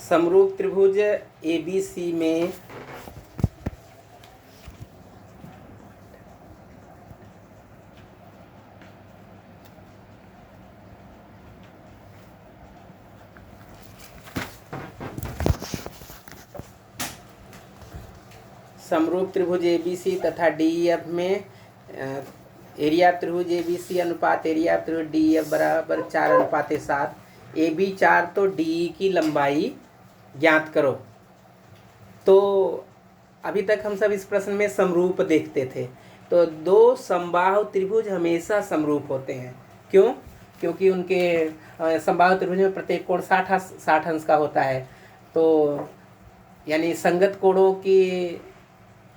समरूप त्रिभुज ABC में समरूप त्रिभुज ABC तथा DEF में एरिया त्रिभुज ABC अनुपात एरिया त्रिभुज DEF बराबर 4:7। AB 4 तो DE की लंबाई ज्ञात करो। तो अभी तक हम सब इस प्रश्न में समरूप देखते थे। तो दो समबाहु त्रिभुज हमेशा समरूप होते हैं। क्यों? क्योंकि उनके समबाहु त्रिभुज में प्रत्येक कोण 60 अंश का होता है। तो यानी संगत कोणों की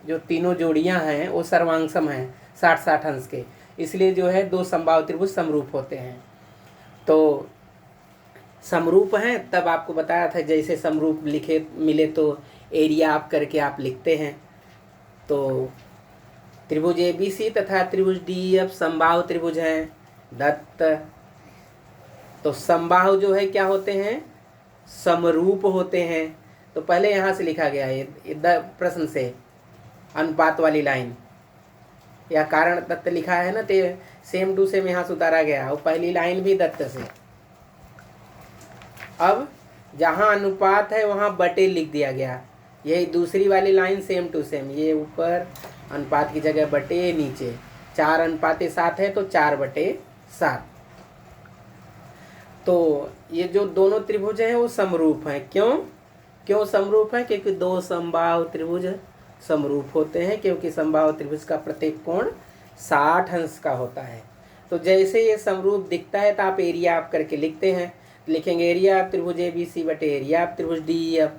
जो तीनों जोड़ियां हैं वो सर्वांगसम हैं 60-60 अंश के। इसलिए जो है दो समबाहु त्रिभुज समरूप होते हैं। तो समरूप हैं तब आपको बताया था जैसे समरूप लिखे मिले तो एरिया आप करके आप लिखते हैं। तो त्रिभुज ABC तथा त्रिभुज DEF समबाहु त्रिभुज हैं दत्त। तो समबाहु जो है क्या होते हैं? समरूप होते हैं। तो पहले यहाँ से लिखा गया है प्रश्न से अनुपात वाली लाइन या कारण दत्त लिखा है ना, तो सेम टू सेम यहाँ से उतारा गया और पहली लाइन भी दत्त से। अब जहाँ अनुपात है वहाँ बटे लिख दिया गया। यही दूसरी वाली लाइन सेम टू सेम, ये ऊपर अनुपात की जगह बटे, नीचे 4:7 है तो 4/7। तो ये जो दोनों त्रिभुज हैं वो समरूप हैं। क्यों समरूप हैं? क्योंकि दो समबाहु त्रिभुज समरूप होते हैं, क्योंकि समबाहु त्रिभुज का प्रत्येक कोण 60 अंश का होता है। तो जैसे ये समरूप दिखता है तो आप एरिया आप करके लिखते हैं। लिखेंगे एरिया आप त्रिभुज ABC बटे एरिया आप त्रिभुज DEF।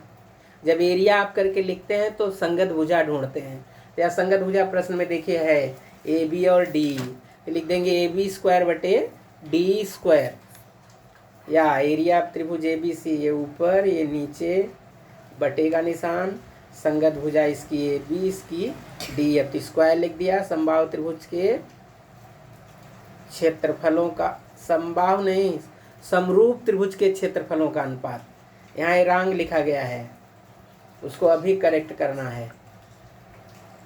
जब एरिया आप करके लिखते हैं तो संगत भुजा ढूंढते हैं। या संगत भुजा प्रश्न में देखिए है AB और DE, तो लिख देंगे AB² बटे DE²। या एरिया आप त्रिभुज ABC, ये ऊपर ये नीचे बटे का निशान, संगत भुजा इसकी AB इसकी DEF, तो स्क्वायर लिख दिया। समबाहु त्रिभुज के क्षेत्रफलों का, समबाहु नहीं समरूप त्रिभुज के क्षेत्रफलों का अनुपात, यहाँ रंग लिखा गया है उसको अभी करेक्ट करना है।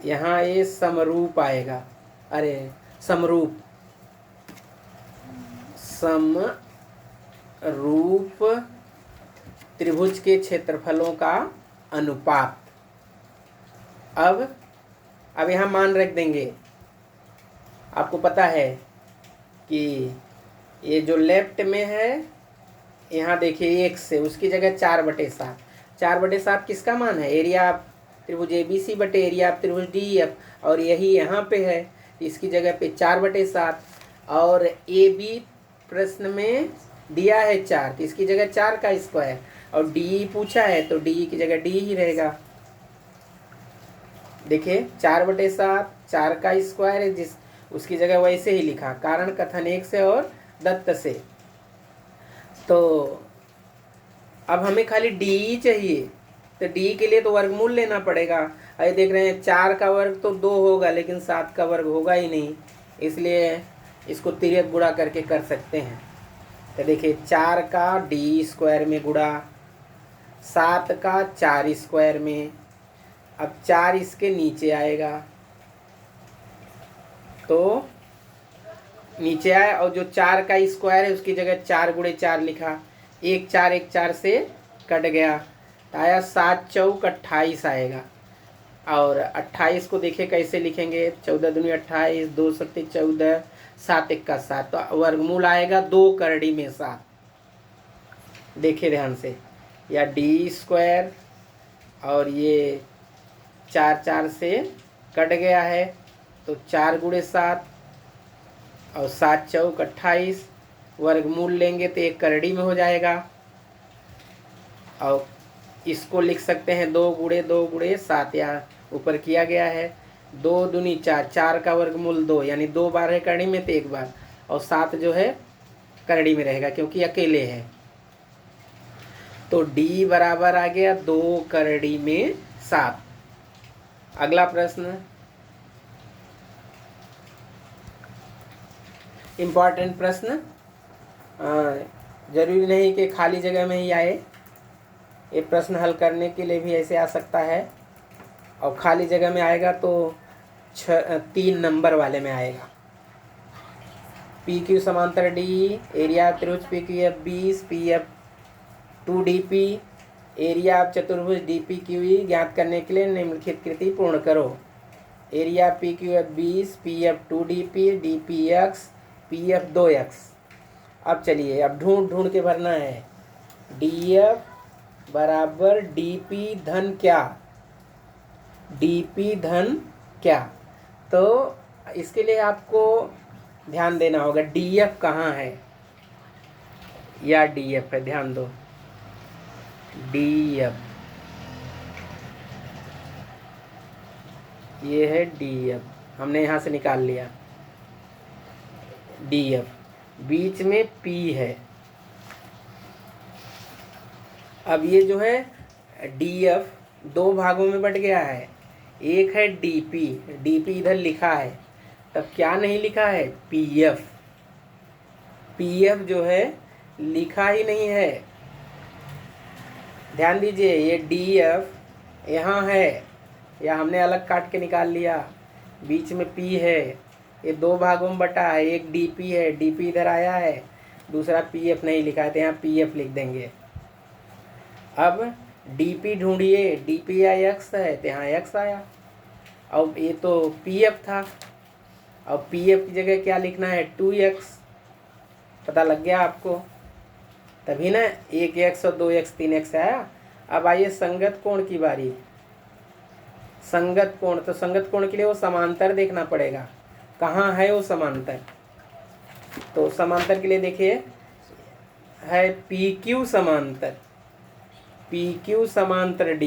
यहाँ ये समरूप आएगा, अरे समरूप त्रिभुज के क्षेत्रफलों का अनुपात। अब यहाँ मान रख देंगे। आपको पता है कि ये जो लेफ्ट में है यहाँ देखिए 1 से उसकी जगह 4/7। 4/7 किसका मान है? एरिया त्रिभुज ABC बटे एरिया त्रिभुज DEF, और यही यहाँ पे है इसकी जगह पे 4/7। और AB प्रश्न में दिया है 4 तो इसकी जगह 4 का स्क्वायर, और DE पूछा है तो DE की जगह D ही रहेगा। देखिए 4/7 4 का स्क्वायर है, जिस उसकी जगह वैसे ही लिखा, कारण कथन 1 से और दत्त से। तो अब हमें खाली DE चाहिए, तो DE के लिए तो वर्गमूल लेना पड़ेगा। अरे देख रहे हैं 4 का वर्ग तो 2 होगा, लेकिन 7 का वर्ग होगा ही नहीं, इसलिए इसको तिर्यक गुणा करके कर सकते हैं। तो देखिए 4 का DE² में गुणा, 7 का 4² में। अब 4 इसके नीचे आएगा तो नीचे आया, और जो 4 का स्क्वायर है उसकी जगह 4 × 4 लिखा, 1 4 से कट गया तो आया 7 चौक 28 आएगा। और 28 को देखिए कैसे लिखेंगे, 14 दूनी 28, 2 सत्ते 14, 7 1 का 7, तो वर्गमूल आएगा 2 करड़ी में 7। देखिए ध्यान से, या D² और ये 4 4 से कट गया है तो 4 × 7 और 7 चौक 28, वर्गमूल लेंगे तो 1 करड़ी में हो जाएगा। और इसको लिख सकते हैं 2 × 2 × 7, या ऊपर किया गया है 2 दूनी 4, 4 का वर्गमूल 2, यानी 2 बार है करड़ी में तो 1 बार, और 7 जो है करड़ी में रहेगा क्योंकि अकेले है। तो D बराबर आ गया 2 करड़ी में 7। अगला प्रश्न, इम्पॉर्टेंट प्रश्न, जरूरी नहीं कि खाली जगह में ही आए। ये प्रश्न हल करने के लिए भी ऐसे आ सकता है, और खाली जगह में आएगा तो 3 नंबर वाले में आएगा। पी क्यू समांतर डी, एरिया त्रिभुज P Q F 20, P F 2 DP, area of चतुर्भुज DPQE ज्ञात करने के लिए निम्नलिखित कृति पूर्ण करो। Area P Q F 20, P F 2 DP, DPX, PF 2X। अब चलिए अब ढूंढ के भरना है। DF बराबर DP धन क्या, DP धन क्या। तो इसके लिए आपको ध्यान देना होगा DF कहाँ है, या DF है, ध्यान दो। DF ये है DF, हमने यहाँ से निकाल लिया। DF बीच में P है। अब ये जो है DF 2 भागों में बट गया है। एक है DP इधर लिखा है, तब क्या नहीं लिखा है, PF जो है लिखा ही नहीं है। ध्यान दीजिए, ये DF यहाँ है, या हमने अलग काट के निकाल लिया। बीच में P है, ये 2 भागों में बटा है। एक DP है, DP इधर आया है, दूसरा PF नहीं लिखा है, तो यहाँ PF लिख देंगे। अब DP ढूंढिए, DP या X है, तो यहाँ X आया। अब ये तो PF था, अब PF की जगह क्या लिखना है, 2X। पता लग गया आपको, तभी ना 1X और 2X 3X आया। अब आइए संगत कोण की बारी। संगत कोण, तो संगत कोण के लिए वो समांतर देखना पड़ेगा, कहाँ है वो समांतर। तो समांतर के लिए देखिए है PQ समांतर, PQ समांतर D।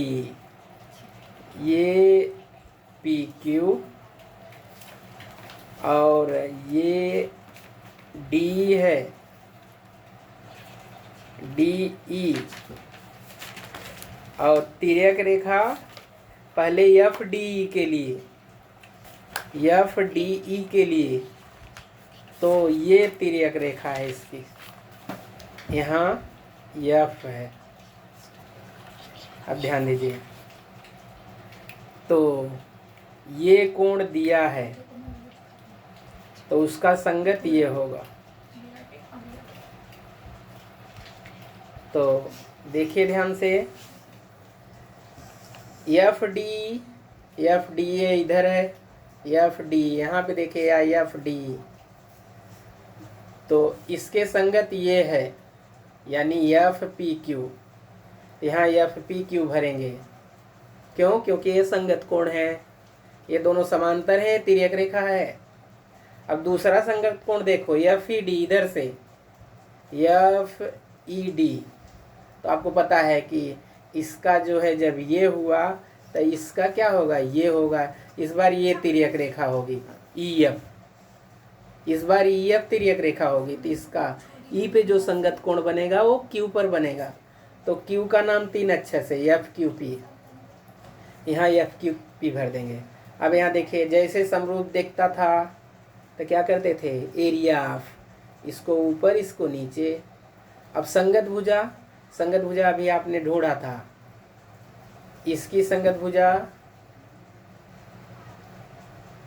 ये PQ और ये D है, DE। और तिर्यक रेखा पहले FDE के लिए, FDE के लिए, तो ये तिर्यक रेखा है इसकी, यहाँ F है। अब ध्यान दीजिए, तो ये कोण दिया है, तो उसका संगत ये होगा। तो देखिए ध्यान से, FDE इधर है, FD यहाँ पे देखिए, या FDE, तो इसके संगत ये है, यानी FPQ। यहाँ FPQ भरेंगे, क्यों, क्योंकि ये संगत कोण है, ये दोनों समांतर है, तिर्यक रेखा है। अब दूसरा संगत कोण देखो, FED इधर से, FED, तो आपको पता है कि इसका जो है जब ये हुआ तो इसका क्या होगा, ये होगा। इस बार ये तिर्यक रेखा होगी EF, इस बार EF तिर्यक रेखा होगी, तो इसका E पे जो संगत कोण बनेगा वो Q पर बनेगा। तो Q का नाम 3 अक्षर से FQP, यहाँ FQP भर देंगे। अब यहाँ देखिए, जैसे समरूप देखता था तो क्या करते थे, एरिया ऑफ, इसको ऊपर इसको नीचे। अब संगत भुजा अभी आपने ढूंढा था, इसकी संगत भुजा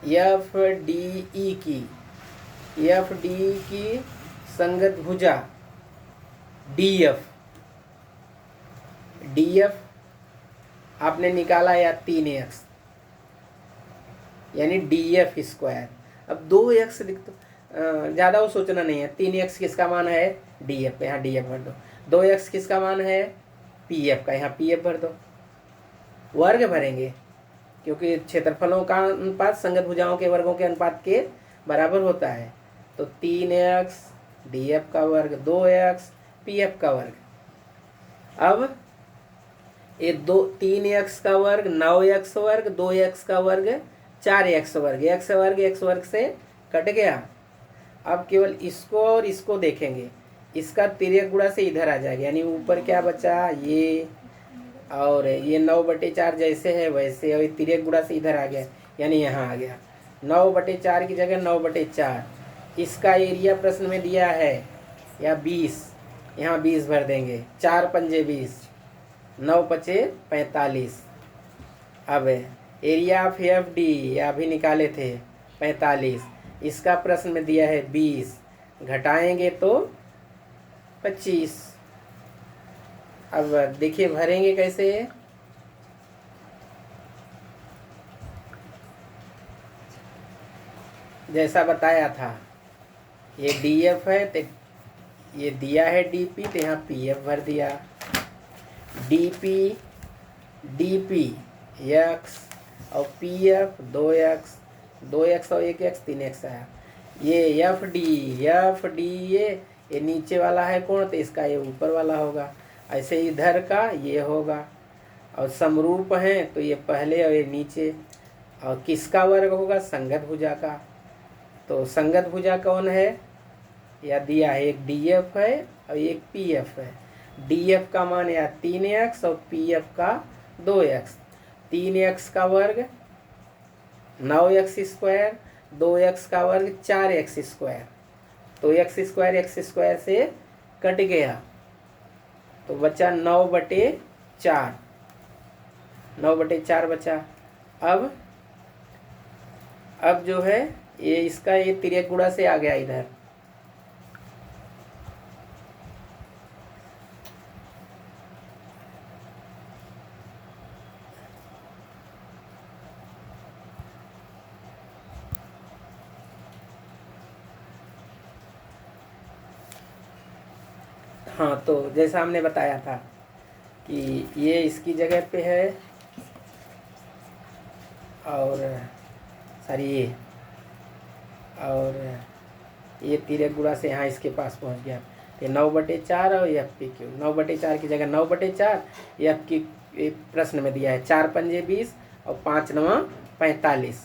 FDE की संगत भुजा DF आपने निकाला, या 3X, यानी DF स्क्वायर। अब 2X लिख दो, ज़्यादा वो सोचना नहीं है। 3X किसका मान है, DF, यहाँ DF भर दो। 2X किसका मान है, PF का, यहाँ PF भर दो। वर्ग भरेंगे, क्योंकि क्षेत्रफलों का अनुपात संगत भुजाओं के वर्गों के अनुपात के बराबर होता है। तो 3X DF का वर्ग, 2X PF का वर्ग। अब ये 3X का वर्ग, 9X वर्ग, 2X का वर्ग, 4X वर्ग, X वर्ग से कट गया। अब केवल इसको और इसको देखेंगे, इसका तिर्यक गुणा से इधर आ जाएगा, यानी ऊपर क्या बचा, ये, और ये 9/4 जैसे है वैसे, और तिर्यक गुणा से इधर आ गया, यानी यहाँ आ गया। 9/4 की जगह 9/4। इसका एरिया प्रश्न में दिया है, या 20, यहाँ 20 भर देंगे। 4 पंजे 20, 9 पचे 45। अब एरिया ऑफ एफ डी अभी निकाले थे 45, इसका प्रश्न में दिया है 20, घटाएंगे तो 25। अब देखिए भरेंगे कैसे। जैसा बताया था, ये डीएफ है तो ये दिया है डीपी, तो यहाँ पीएफ भर दिया। डीपी डीपी एक्स और पीएफ 2x, 2x और 1x 3x आया। ये एफ डी ये नीचे वाला है कोण, तो इसका ये ऊपर वाला होगा। ऐसे इधर का ये होगा, और समरूप हैं तो ये पहले और ये नीचे। और किसका वर्ग होगा? संगत भुजा का। तो संगत भुजा कौन है? या दिया है, एक डीएफ है और एक पीएफ है। डीएफ का मान या 3x और पीएफ का 2x। 3x का वर्ग 9x स्क्वायर, 2x का वर्ग 4x स्क्वायर। तो x स्क्वायर से कट गया, तो बचा 9/4। 9/4 बचा। अब जो है ये इसका ये तिर्यक गुणा से आ गया इधर। हाँ, तो जैसा हमने बताया था कि ये इसकी जगह पे है, और सॉरी और ये तिर्यक गुणा से यहाँ इसके पास पहुँच गया। ये 9/4 और एफ पी क्यू। 9/4 की जगह 9/4, एफ की प्रश्न में दिया है 4 पंजे 20 और 5 9 45।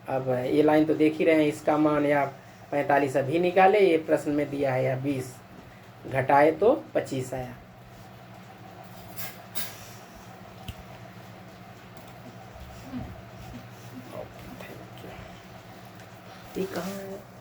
अब ये लाइन तो देख ही रहे हैं, इसका मान या 45 अभी निकाले, ये प्रश्न में दिया है या 20, घटाए तो 25 आया। ये कहाँ है?